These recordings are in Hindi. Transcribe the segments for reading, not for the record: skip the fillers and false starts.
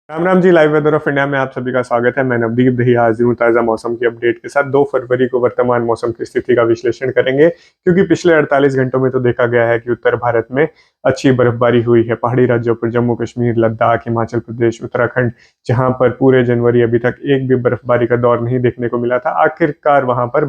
Ram Ram ji. Live weather of India में आप सभी का स्वागत है। मैं नवदीप दही हाजिर हूँ ताज़ा मौसम की अपडेट के साथ। 2 फरवरी को वर्तमान मौसम की स्थिति का विश्लेषण करेंगे, क्योंकि पिछले 48 घंटों में तो देखा गया है कि उत्तर भारत में अच्छी बर्फबारी हुई है। पहाड़ी राज्यों पर जम्मू कश्मीर, लद्दाख, हिमाचल प्रदेश, उत्तराखंड, जहां पर पूरे जनवरी अभी तक एक भी बर्फबारी का दौर नहीं देखने को मिला था, आखिरकार वहां पर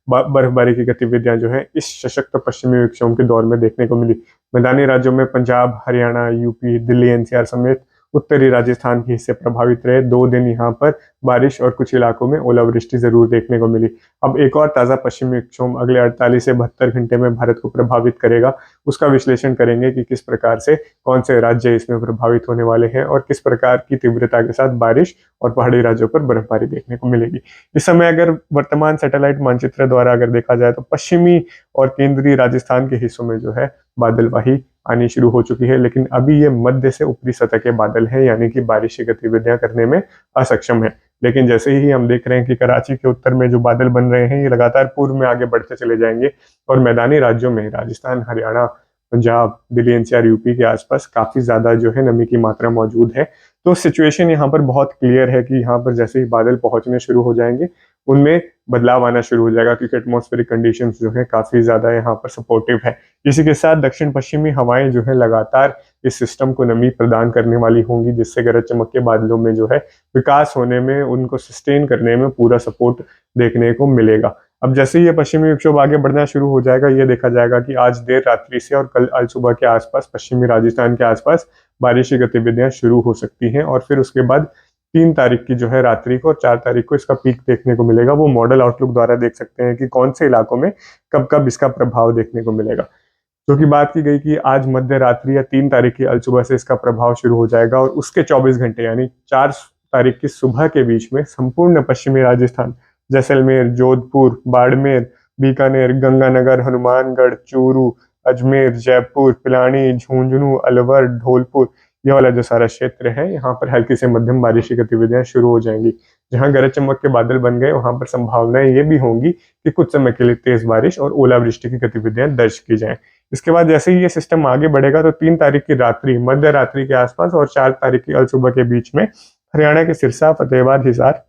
बर्फबारी की गतिविधियां जो है इस सशक्त पश्चिमी विक्षोभ के दौर में देखने को मिली। मैदानी राज्यों में पंजाब, हरियाणा, यूपी, दिल्ली एनसीआर समेत उत्तरी राजस्थान के हिस्से प्रभावित रहे। 2 दिन यहाँ पर बारिश और कुछ इलाकों में ओलावृष्टि जरूर देखने को मिली। अब एक और ताजा पश्चिमी विक्षोभ अगले 48 से 72 घंटे में भारत को प्रभावित करेगा। उसका विश्लेषण करेंगे कि किस प्रकार से कौन से राज्य इसमें प्रभावित होने वाले हैं और किस प्रकार की तीव्रता के साथ बारिश और पहाड़ी राज्यों पर बर्फबारी देखने को मिलेगी। इस समय अगर वर्तमान सैटेलाइट मानचित्र द्वारा अगर देखा जाए तो पश्चिमी और केंद्रीय राजस्थान के हिस्सों में जो है बादलवाही आनी शुरू हो चुकी है, लेकिन अभी ये मध्य से ऊपरी सतह के बादल हैं, यानी कि बारिश की गतिविधियां करने में असक्षम है। लेकिन जैसे ही हम देख रहे हैं कि कराची के उत्तर में जो बादल बन रहे हैं ये लगातार पूर्व में आगे बढ़ते चले जाएंगे और मैदानी राज्यों में राजस्थान, हरियाणा, पंजाब, दिल्ली एनसीआर, यूपी के आसपास काफी ज्यादा जो है नमी की मात्रा मौजूद है। तो सिचुएशन यहाँ पर बहुत क्लियर है कि यहाँ पर जैसे ही बादल पहुंचने शुरू हो जाएंगे उनमें बदलाव आना शुरू हो जाएगा, क्योंकि एटमॉस्फेरिक कंडीशंस जो है काफी ज्यादा यहाँ पर सपोर्टिव है। इसी के साथ दक्षिण पश्चिमी हवाएं जो है लगातार इस सिस्टम को नमी प्रदान करने वाली होंगी, जिससे गरज चमक के बादलों में जो है विकास होने में, उनको सस्टेन करने में पूरा सपोर्ट देखने को मिलेगा। अब जैसे ही ये पश्चिमी विक्षोभ आगे बढ़ना शुरू हो जाएगा, ये देखा जाएगा कि आज देर रात्रि से और कल आज सुबह के आसपास पश्चिमी राजस्थान के आसपास बारिश की गतिविधियां शुरू हो सकती हैं और फिर उसके बाद 3 तारीख की जो है रात्रि को और 4 तारीख को इसका पीक देखने को मिलेगा। वो मॉडल आउटलुक द्वारा देख सकते हैं कि कौन से इलाकों में कब कब इसका प्रभाव देखने को मिलेगा। जो कि बात की गई कि आज मध्य रात्रि या 3 तारीख की अलसुबह से इसका प्रभाव शुरू हो जाएगा और उसके 24 घंटे यानी 4 तारीख की सुबह के बीच में संपूर्ण पश्चिमी राजस्थान, जैसलमेर, जोधपुर, बाड़मेर, बीकानेर, गंगानगर, हनुमानगढ़, चूरू, अजमेर, जयपुर, पिलानी, झुंझुनू, अलवर, धौलपुर, ये वाला जो सारा क्षेत्र है यहाँ पर हल्की से मध्यम बारिश की गतिविधियां शुरू हो जाएंगी। जहां गरज चमक के बादल बन गए वहां पर संभावनाएं ये भी होंगी कि कुछ समय के लिए तेज बारिश और ओलावृष्टि की गतिविधियां दर्ज की जाएं। इसके बाद जैसे ही ये सिस्टम आगे बढ़ेगा तो 3 तारीख की रात्रि, मध्य रात्रि के आसपास और 4 तारीख की अलसुबह के बीच में हरियाणा के सिरसा, फतेहाबाद, हिसार,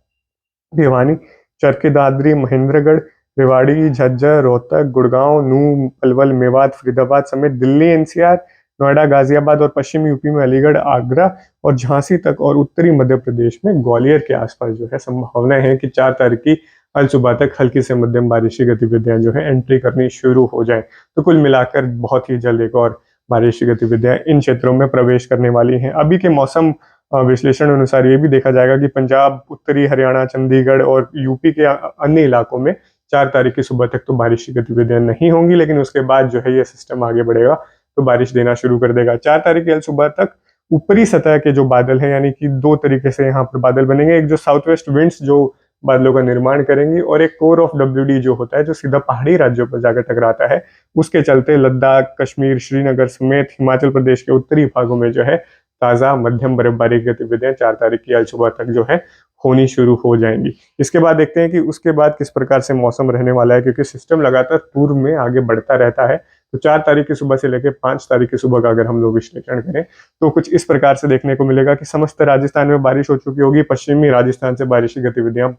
भिवानी, चरखी दादरी, महेंद्रगढ़, रेवाड़ी, झज्जर, रोहतक, गुड़गांव, नूंह, पलवल, मेवात, फरीदाबाद समेत दिल्ली एनसीआर, नोएडा, गाजियाबाद और पश्चिमी यूपी में अलीगढ़, आगरा और झांसी तक और उत्तरी मध्य प्रदेश में ग्वालियर के आसपास जो है संभावना है कि 4 तारीख की कल सुबह तक हल्की से मध्यम बारिश की गतिविधियां जो है एंट्री करनी शुरू हो जाए। तो कुल मिलाकर बहुत ही जल्द एक और बारिश की गतिविधियां इन क्षेत्रों में प्रवेश करने वाली हैं। अभी के मौसम विश्लेषण अनुसार ये भी देखा जाएगा कि पंजाब, उत्तरी हरियाणा, चंडीगढ़ और यूपी के अन्य इलाकों में 4 तारीख की सुबह तक तो बारिश की गतिविधियां नहीं होंगी, लेकिन उसके बाद जो है ये सिस्टम आगे बढ़ेगा तो बारिश देना शुरू कर देगा। 4 तारीख की सुबह तक ऊपरी सतह के जो बादल हैं, यानी कि 2 तरीके से यहाँ पर बादल बनेंगे। एक जो साउथ वेस्ट विंड्स जो बादलों का निर्माण करेंगी और एक कोर ऑफ डब्ल्यूडी जो होता है जो सीधा पहाड़ी राज्यों पर जाकर टकराता है। उसके चलते लद्दाख, कश्मीर, श्रीनगर समेत हिमाचल प्रदेश के उत्तरी भागों में जो है ताजा मध्यम बर्फबारी की गतिविधियां 4 तारीख की आज सुबह तक जो है होनी शुरू हो जाएंगी। इसके बाद देखते हैं कि उसके बाद किस प्रकार से मौसम रहने वाला है, क्योंकि सिस्टम लगातार पूर्व में आगे बढ़ता रहता है। तो 4 तारीख की सुबह से लेकर 5 तारीख की सुबह का अगर हम लोग विश्लेषण करें तो कुछ इस प्रकार से देखने को मिलेगा कि समस्त राजस्थान में बारिश हो चुकी होगी। पश्चिमी राजस्थान से बारिश की गतिविधियां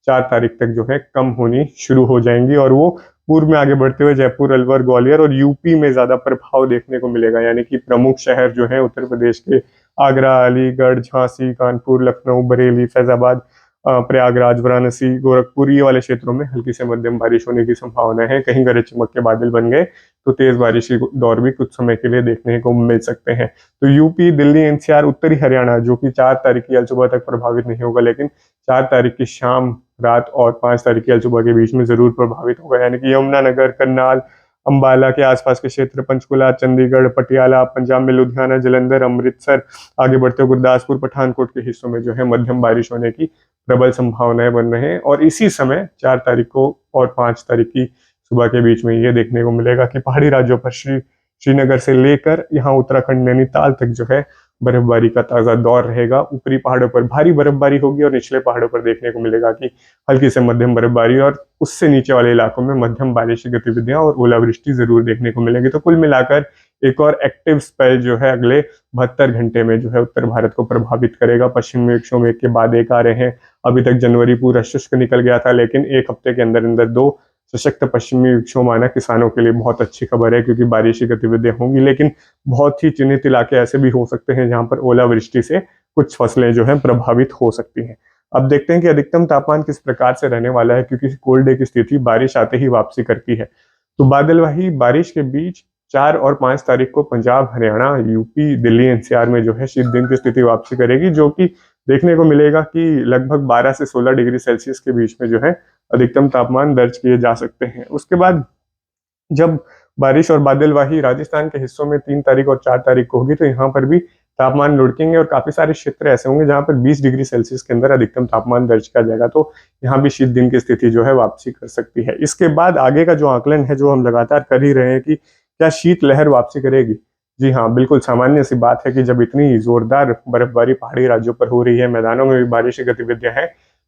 4 तारीख तक जो है कम होनी शुरू हो जाएंगी और वो पूर्व में आगे बढ़ते हुए जयपुर, अलवर, ग्वालियर और यूपी में ज्यादा प्रभाव देखने को मिलेगा। यानी कि प्रमुख शहर जो है उत्तर प्रदेश के आगरा, अलीगढ़, झांसी, कानपुर, लखनऊ, बरेली, फैजाबाद, प्रयागराज, वाराणसी, गोरखपुर, ये वाले क्षेत्रों में हल्की से मध्यम बारिश होने की संभावना है। कहीं गरज चमक के बादल बन गए तो तेज बारिश की दौर भी कुछ समय के लिए देखने को मिल सकते हैं। तो यूपी, दिल्ली एनसीआर, उत्तरी हरियाणा जो कि 4 तारीख की सुबह तक प्रभावित नहीं होगा, लेकिन 4 तारीख की शाम, रात और 5 तारीख की सुबह के बीच में जरूर प्रभावित होगा। यानी कि यमुनानगर, करनाल, अंबाला के आसपास के क्षेत्र, पंचकुला, चंडीगढ़, पटियाला, पंजाब में लुधियाना, जलंधर, अमृतसर, आगे बढ़ते हुए गुरदासपुर, पठानकोट के हिस्सों में जो है मध्यम बारिश होने की प्रबल संभावनाएं बन रहे हैं। और इसी समय 4 तारीख को और 5 तारीख की सुबह के बीच में ये देखने को मिलेगा कि पहाड़ी राज्यों पर श्रीनगर से लेकर यहाँ उत्तराखंड, नैनीताल तक जो है बर्फबारी का ताजा दौर रहेगा। ऊपरी पहाड़ों पर भारी बर्फबारी होगी और निचले पहाड़ों पर देखने को मिलेगा कि हल्की से मध्यम बर्फबारी और उससे नीचे वाले इलाकों में मध्यम बारिश की गतिविधियां और ओलावृष्टि जरूर देखने को मिलेगी। तो कुल मिलाकर एक और एक्टिव स्पेल जो है अगले 72 घंटे में जो है उत्तर भारत को प्रभावित करेगा। पश्चिमी विक्षोभ एक के बाद एक आ रहे हैं। अभी तक जनवरी पूरा शुष्क निकल गया था, लेकिन एक हफ्ते के अंदर अंदर 2 सशक्त पश्चिमी विक्षोभ आना किसानों के लिए बहुत अच्छी खबर है, क्योंकि बारिश की गतिविधियां होंगी। लेकिन बहुत ही चिन्हित इलाके ऐसे भी हो सकते हैं जहां पर ओलावृष्टि से कुछ फसलें जो है प्रभावित हो सकती हैं। अब देखते हैं कि अधिकतम तापमान किस प्रकार से रहने वाला है, क्योंकि कोल्ड डे की स्थिति बारिश आते ही वापसी करती है। तो बादलवाही बारिश के बीच 4 और 5 तारीख को पंजाब, हरियाणा, यूपी, दिल्ली, एनसीआर में जो है शीत दिन की स्थिति वापसी करेगी, जो कि देखने को मिलेगा कि लगभग 12 से 16 डिग्री सेल्सियस के बीच में जो है अधिकतम तापमान दर्ज किए जा सकते हैं। उसके बाद जब बारिश और बादलवाही राजस्थान के हिस्सों में 3 तारीख और 4 तारीख को होगी, तो यहाँ पर भी तापमान लुढ़केंगे और काफी सारे क्षेत्र ऐसे होंगे जहां पर 20 डिग्री सेल्सियस के अंदर अधिकतम तापमान दर्ज किया जाएगा। तो यहाँ भी शीत दिन की स्थिति जो है वापसी कर सकती है। इसके बाद आगे का जो आकलन है, जो हम लगातार कर ही रहे हैं कि क्या शीत लहर वापसी करेगी। जी हाँ, बिल्कुल सामान्य सी बात है कि जब इतनी जोरदार बर्फबारी पहाड़ी राज्यों पर हो रही है, मैदानों में भी बारिश की गतिविधियां हैं,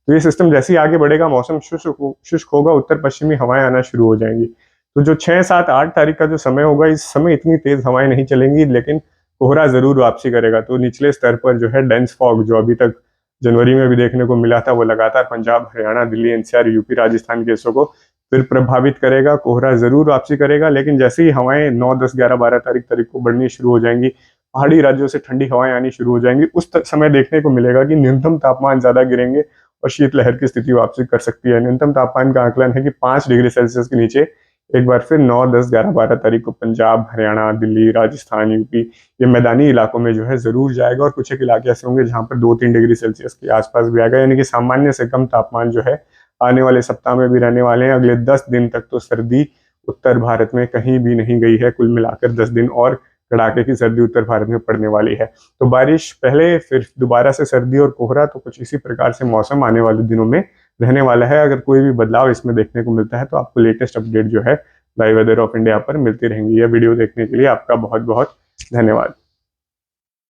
तो ये सिस्टम जैसे ही आगे बढ़ेगा, मौसम शुष्क होगा, उत्तर पश्चिमी हवाएं आना शुरू हो जाएंगी। तो जो 6, 7, 8 तारीख का जो समय होगा, इस समय इतनी तेज हवाएं नहीं चलेंगी, लेकिन कोहरा जरूर वापसी करेगा। तो निचले स्तर पर जो है डेंस फॉग, जो अभी तक जनवरी में भी देखने को मिला था, वो लगातार पंजाब, हरियाणा, दिल्ली, एनसीआर, यूपी, राजस्थान के हिस्सों को फिर प्रभावित करेगा। कोहरा जरूर वापसी करेगा, लेकिन जैसे ही हवाएं 9, 10, 11, 12 तारीख को बढ़नी शुरू हो जाएंगी, पहाड़ी राज्यों से ठंडी हवाएं आनी शुरू हो जाएंगी, उस समय देखने को मिलेगा कि न्यूनतम तापमान ज्यादा गिरेंगे और शीतलहर की स्थिति वापसी कर सकती है। न्यूनतम तापमान का आकलन है कि 5 डिग्री सेल्सियस के नीचे एक बार फिर 9, 10, 11, 12 तारीख को पंजाब, हरियाणा, दिल्ली, राजस्थान, यूपी, ये मैदानी इलाकों में जो है जरूर जाएगा। और कुछ एक इलाके ऐसे होंगे जहां पर 2-3 डिग्री सेल्सियस के आसपास भी आएगा, यानी कि सामान्य से कम तापमान जो है आने वाले सप्ताह में भी रहने वाले हैं। अगले 10 दिन तक तो सर्दी उत्तर भारत में कहीं भी नहीं गई है। कुल मिलाकर 10 दिन और कड़ाके की सर्दी उत्तर भारत में पड़ने वाली है। तो बारिश पहले, फिर दोबारा से सर्दी और कोहरा, तो कुछ इसी प्रकार से मौसम आने वाले दिनों में रहने वाला है। अगर कोई भी बदलाव इसमें देखने को मिलता है तो आपको लेटेस्ट अपडेट जो है लाइव वेदर ऑफ इंडिया पर मिलती रहेंगी। यह वीडियो देखने के लिए आपका बहुत बहुत धन्यवाद।